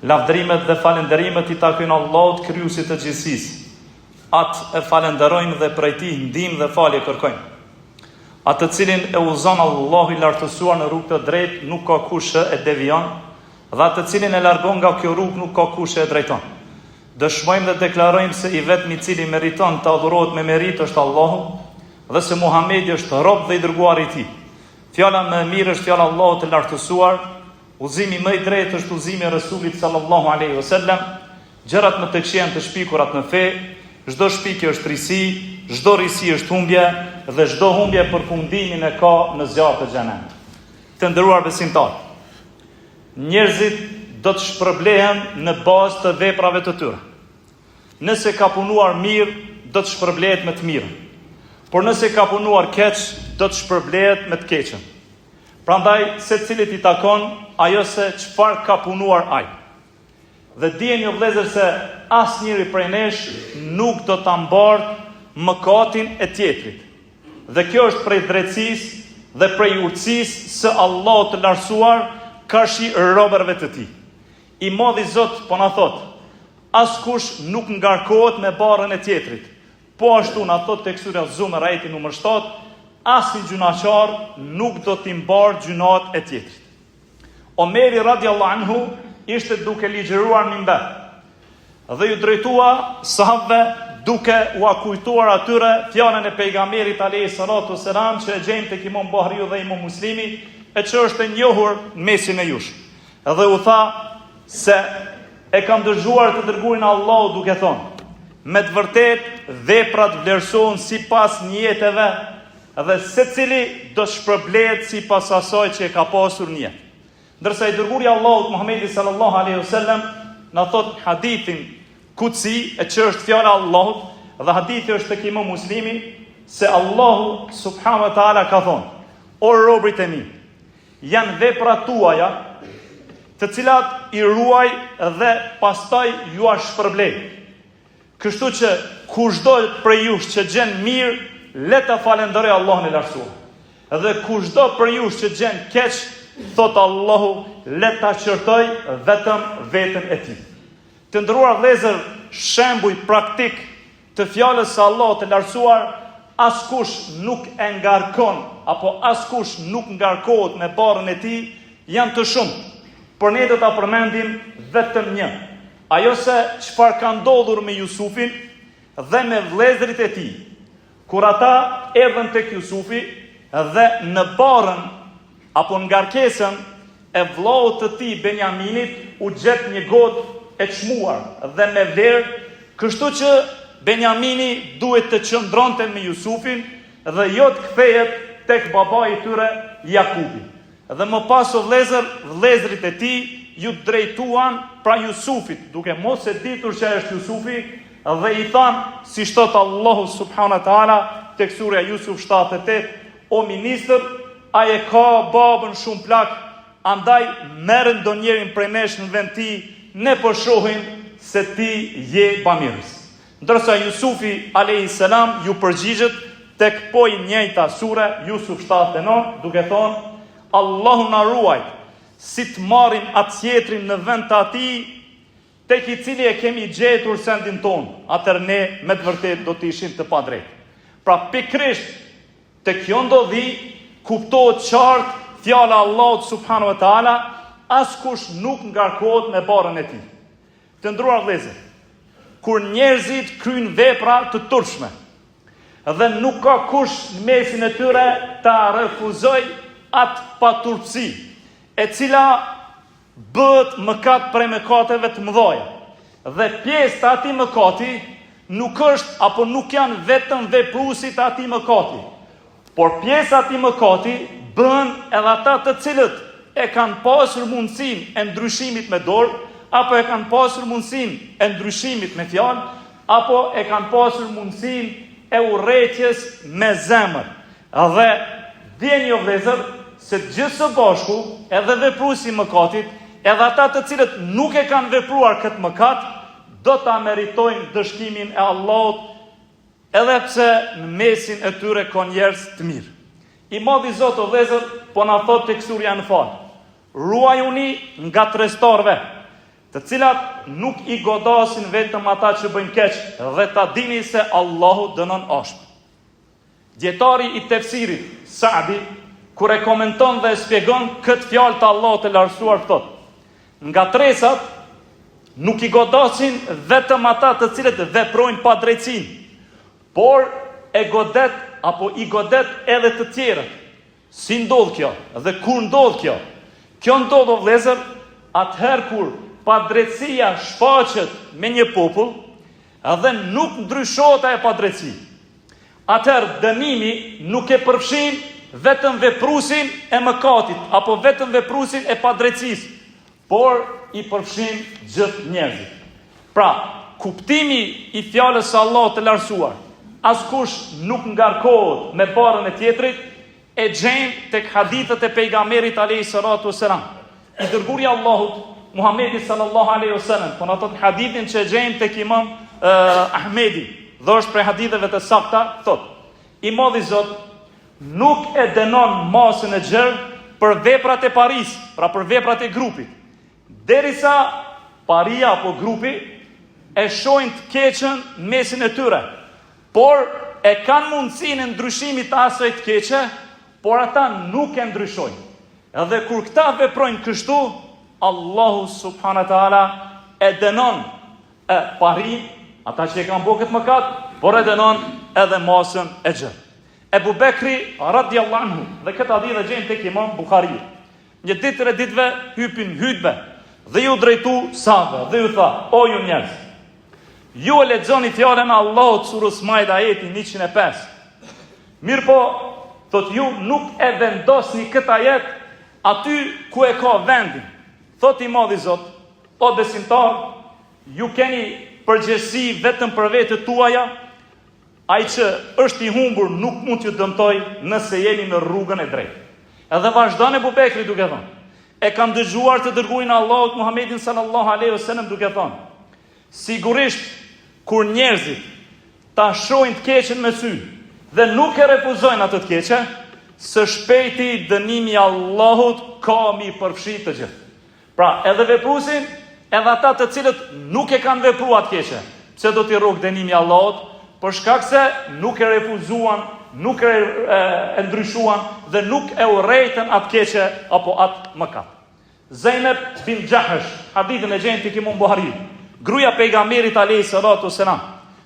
Lavdërimet dhe falenderimet I takojnë Allahut, krijuesit të gjithësisë. Atë e falenderojmë dhe prej Tij ndihmë dhe falje kërkojmë. Atë të cilin e udhëzon Allahu I lartësuar në rrugë të drejtë, nuk ka kush e devijon, dhe atë të cilin e largon nga kjo rrugë, nuk ka kush e drejton. Dëshmojmë dhe deklarojmë se I vetmi I cili meriton të adhurohet me merit është Allahu, dhe se Muhamedi është rob dhe I dërguari I Tij. Fjala më e mirë është fjala Allahut të lartësuar, udhëzimi më I drejtë është udhëzimi I Resulit sallallahu alaihi wasallam, gjërat më të këqija të shpikurat në fe, çdo shpikje është risi, çdo risi është humbje dhe çdo humbje përfundimin e ka në zjarr të xhenemit. Të nderuar besimtar, njerëzit do të shpërblehen në bazë të veprave të tyre. Nëse ka punuar mirë, do të shpërblehet me të mirën. Por nëse ka punuar keq, do të shpërblehet me të keqen. Prandaj, secilit I takon ajo se çfarë ka punuar ai. Dhe dijeni o vëllezër se asnjëri prej nesh nuk do ta mbartë mëkatin e tjetrit. Dhe kjo është prej drejtësisë dhe prej urtësisë së Allahut të lartësuar karshi robërve të Tij. I madhi Zot po na thot: askush nuk ngarkohet me barrën e tjetrit. Po ashtu na thot tek sura Zumar ajeti numër 7, asnjë gjunaqar nuk do t'i mbarë gjunat e tjetrit. Omeri radiallahu anhu ishte duke ligjëruar minber dhe ju drejtua sahabëve duke u kujtuar atyre fjalën e pejgamberit alayhi salatu selam që e gjejmë tek Imam Buhariu dhe Imam Muslimi, e që është e njohur mesin e jush. Dhe u tha se e kam dëgjuar të dërguarin e Allahut duke thonë: me të vërtet veprat vlerësohen sipas njeteve dhe secili do shpërblehet sipas asaj që e ka pasur në jetë. Ndërsa I dërguari I Allahut Muhamedi sallallahu alaihi wasallam na thot hadithin kutsi, e që është fjala e Allahut, dhe hadithi është tek Imam Muslimi, se Allahu subhanahu wa taala ka thonë: o robrit e mi, janë veprat tuaja, të cilat I ruaj dhe pastaj ju a shpërblej. Kështu që kushdo prej jush që gjen mirë, le ta falenderoj Allahun e lartësuar. Dhe kushdo prej jush që gjen keq, thot Allahu, le ta qortoj vetëm veten e tij. Të nderuar vëllezër, shembull praktik të fjalës së Allahut të lartësuar, askush nuk e ngarkon apo askush nuk ngarkohet me barrën e tij, janë të shumë. Por ne do ta përmendim vetëm një. Ajo se çfarë ka ndodhur me Jusufin dhe me vëllezërit e tij. Kur ata erdhën tek Jusufi dhe në barrën apo ngarkesën e vllaut të tij Benjaminit u gjet një gotë e çmuar dhe me verë, kështu që Benjamini duhet të qëndronte me Jusufin dhe jo të kthehet tek babai I tyre Jakubi. Dhe më pas o vëllezërit e tij ju drejtuan pra Jusufit, duke mos e ditur që është Jusufi, dhe I than, si shtot Allahu subhanahu wa taala tek sura Jusuf 78, o ministër, a e ka babën shumë plak, andaj merr ndonjërin prej nesh në vend ti, ne po shohim se ti je bamirës. Ndërsa Jusufi alayhis salam ju përgjigjet tek po I njëjta sure Jusuf 79, duke thonë: Allahu na ruaj si të marrim atë tjetrin në vend të atij, tek I cili e kemi gjetur sendin ton, atëherë ne me të vërtet do të ishim të padrejtë. Pra pikrisht te kjo ndodhi kuptohet qartë fjala e Allahut subhanahu wa taala, askush nuk ngarkohet me barrën e tij. Të nderuar vëllezër, kur njerëzit kryjnë vepra të turshme dhe nuk ka kush në mesin e tyre ta refuzoj atë paturpsi, e cila bëhet mëkat prej mëkateve të mëdha. Dhe pjesë të atij mëkati nuk është apo nuk janë vetëm vepruesit të atij mëkati, por pjesë atij mëkati bën edhe ata të cilët e kanë pasur mundësinë e ndryshimit me dorë, apo e kanë pasur mundësinë e ndryshimit me fjalë, apo e kanë pasur mundësinë e urrëties me zemër. Dhe djeni o vëllezër, se gjithë së bashku, edhe vepruesi I mëkatit, edhe ata të cilët nuk e kanë vepruar këtë mëkat, do ta meritojnë dëshkimin e Allahut, edhe pse në mesin e tyre ka njerëz të mirë. I madhi Zot o vëllezër po na thot tek surja Anfal: ruajuni nga trestarve, të cilat nuk i godasin vetëm ata që bëjnë keq, dhe ta dini se Allahu dënon ashpër. Djetari i tefsirit, Sa'di, kur e komenton dhe e shpjegon këtë fjalë të Allahut të lartësuar, thot: nga tresat nuk i godasin vetëm ata të cilët veprojnë pa drejtësinë, por e godet apo i godet edhe të tjerët. Si ndodh kjo dhe kur ndodh kjo? Kjo ndodh, o vëllezër, atëherë kur pa drejtësia shfaqet me një popull edhe nuk ndryshohet ajo pa drejtësi. Atëherë dënimi nuk e përfshin vetëm veprusin e mëkatit apo vetëm veprusin e padrejtësisë, por i përfshin gjithë njerëzit. Pra, kuptimi i fjalës së Allahut të lartësuar, askush nuk ngarkohet me barën e tjetrit, e gjejmë tek hadithet e pejgamberit alayhi salatu wasalam. I dërguari i Allahut Muhamedi sallallahu alaihi wasallam, po ato hadithin që e gjejmë tek Imam Ahmedi, dhe është prej haditheve të sakta, thot: I Madhi Zot nuk e dënon masën e gjerë për veprat e paris, pra për veprat e grupit, derisa paria apo grupi e shohin të keqen mesin e tyre, por e kanë mundësinë e ndryshimit të asaj të keqe, por ata nuk e ndryshojnë. Edhe kur këta veprojnë kështu, Allahu subhanahu wa taala e dënon parin, ata që e kanë bërë këtë mëkat, por e dënon edhe masën e gjerë. Ebu Bekri radiallahu anhu, dhe këtë hadith e gjejmë tek Imam Buhariu, një ditë e ditëve hypin hutbe dhe ju drejtu sahabëve dhe ju tha: o ju njerëz, ju e lexoni fjalën e Allahut surës Maida ajeti 105. Mirë po, thot, ju nuk e vendosni këtë ajet aty ku e ka vendin. Thot I Madhi Zot: o besimtar, ju keni përgjegjësi vetëm për vetët tuaja. Ai që është I humbur nuk mund t'ju dëmtoj nëse jeni në rrugën e drejtë. Edhe vazhdon Ebu Bekri duke thënë: e kam dëgjuar të dërguarin e Allahut Muhammedin sallallahu alaihi wasallam duke thënë: sigurisht kur njerëzit ta shohin të keqen me sy dhe nuk e refuzojnë atë të keqe, së shpejti dënimi I Allahut ka mi përfshit të gjithë. Pra, edhe veprusin, edhe ata të cilët nuk e kanë vepruar të keqe, pse do t'i rrok dënimi I Allahut? Për shkak se nuk e refuzuan, nuk e ndryshuan dhe nuk e urrejtën atë keqe apo atë mëkat. Zainab bin Jahsh, hadithin e gjejmë tek Imam Buhariu, gruaja pejgamberit alayhi salatu wasalam,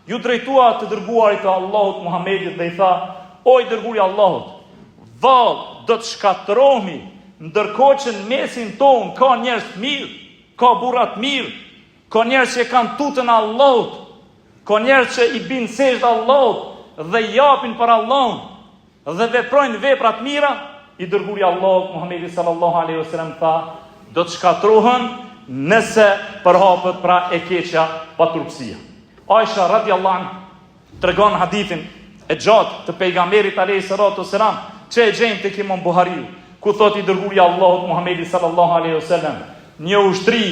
ju drejtua të dërguarit të Allahut Muhammedit dhe I tha: o I dërguari I Allahut, vallë do të shkatërrohemi, ndërkohë që në mesin ton ka njerëz të mirë, ka burra të mirë, ka njerëz që kanë tutën e Allahut, ka njerëz që I bin sejdë Allahut dhe japin për Allahun dhe veprojnë vepra të mira. I dërguari I Allahut Muhammedi sallallahu alaihi wasallam tha: do të shkatërrohen nëse përhapet pra e keqja pa turpësia. Aisha radiallahu anha tregon hadithin e gjatë të pejgamberit alayhi salatu wasalam që e gjejmë tek Imam Buhariu, ku thot I dërguari I Allahut Muhammedi sallallahu alaihi wasallam: një ushtri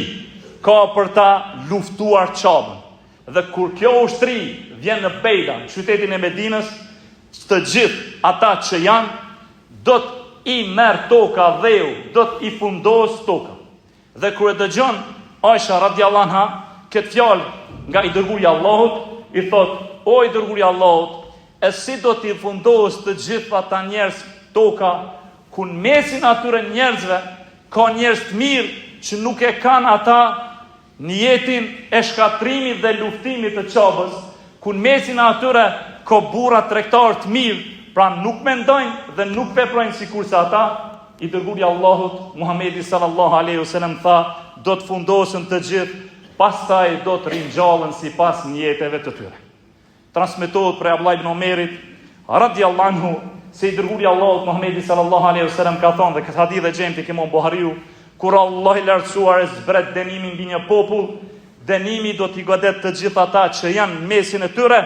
ka për ta luftuar Çabën. Dhe kur kjo ushtri vjen në Bejda, në qytetin e Medinës, të gjithë ata që janë, do të I merr toka dheu, do të I fundos toka. Dhe kur e dëgjon Aisha radiallahu anha këtë fjalë nga I dërguari I Allahut, I thot: o I dërguari I Allahut, e si do t'i fundos të gjithë ata njerëz toka, ku në mesin atyre njerëzve ka njerëz të mirë që nuk e kanë ata në jetin e shkatrimit dhe luftimit të Çabës, ku në mesin atyre ka burra tregtar të mirë, pra nuk mendojnë dhe nuk veprojnë sikur se ata. I dërguari I Allahut Muhammedi sallallahu alaihi wasallam tha: do të fundosen të gjithë, pastaj do të ringjallen sipas njeteve të tyre. Transmetohet prej Abdullah ibn Omerit radiallahu anhu se I dërguari I Allahut Muhammedi sallallahu alaihi wasallam ka thonë, dhe këtë hadith e gjejmë tek Imam Buhariu, kur Allah I lartësuar e zbret dënimin mbi një popull, dënimi do t'i godet të gjithë ata që janë në mesin e tyre,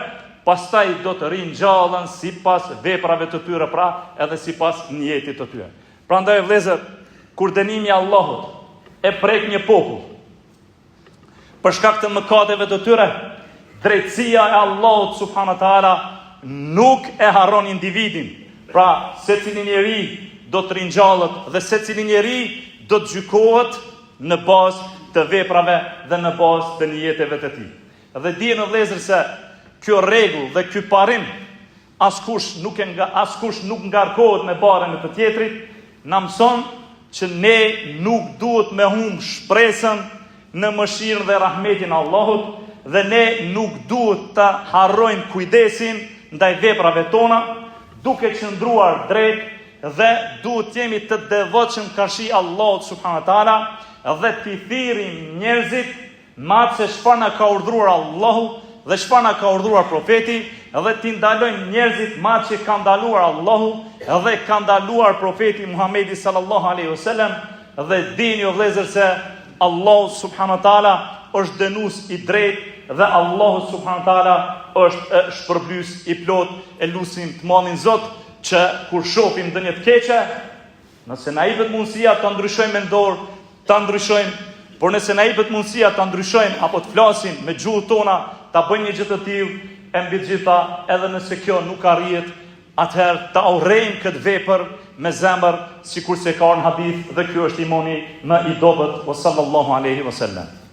pastaj do të ringjallen sipas veprave të tyre, pra edhe sipas njetit të tyre. Prandaj vëllezër, kur dënimi I Allahut e prek një popull për shkak të mëkateve të tyre, drejtësia e Allahut subhanahu wa taala nuk e harron individin. Pra, secili njeri do të ringjallet dhe secili njeri do të gjykohet në bazë të veprave dhe në bazë të nijeteve të tij. Dhe dijeni vëllezër se kjo rregull dhe ky parim askush nuk ngarkohet me barën e të tjetrit, na mëson që ne nuk duhet me humb shpresën në mëshirën dhe rahmetin e Allahut dhe ne nuk duhet të harrojmë kujdesin ndaj veprave tona, duke qëndruar drejt dhe duhet jemi të devotshëm karshi Allahut subhanahu wa taala dhe t'i thirrim njerëzit me atë se çfarë na ka urdhëruar Allahu dhe çfarë na ka urdhëruar profeti dhe t'i ndalojmë njerëzit me atë që ka ndaluar Allahu dhe ka ndaluar profeti Muhamedi sallallahu alaihi wasallam. Dhe dini o vëllezër se Allahu subhanahu wa taala është dënues i drejtë dhe Allahu subhanahu wa taala është shpërblys i plot. E lutim të mallin Zot që kur shohim ndonjë të keqe, nëse na jepet mundësia ta ndryshojmë me dorë, ta ndryshojmë, por nëse na jepet mundësia ta ndryshojmë apo të flasim me gjuhën tona, ta bëjmë një gjë të tillë, e mbi të gjitha, edhe nëse kjo nuk arrihet, atëherë ta urrejmë këtë vepër me zemër, sikur se ka në hadith, dhe ky është imani më i dobët. Wa sallallahu alaihi wasallam.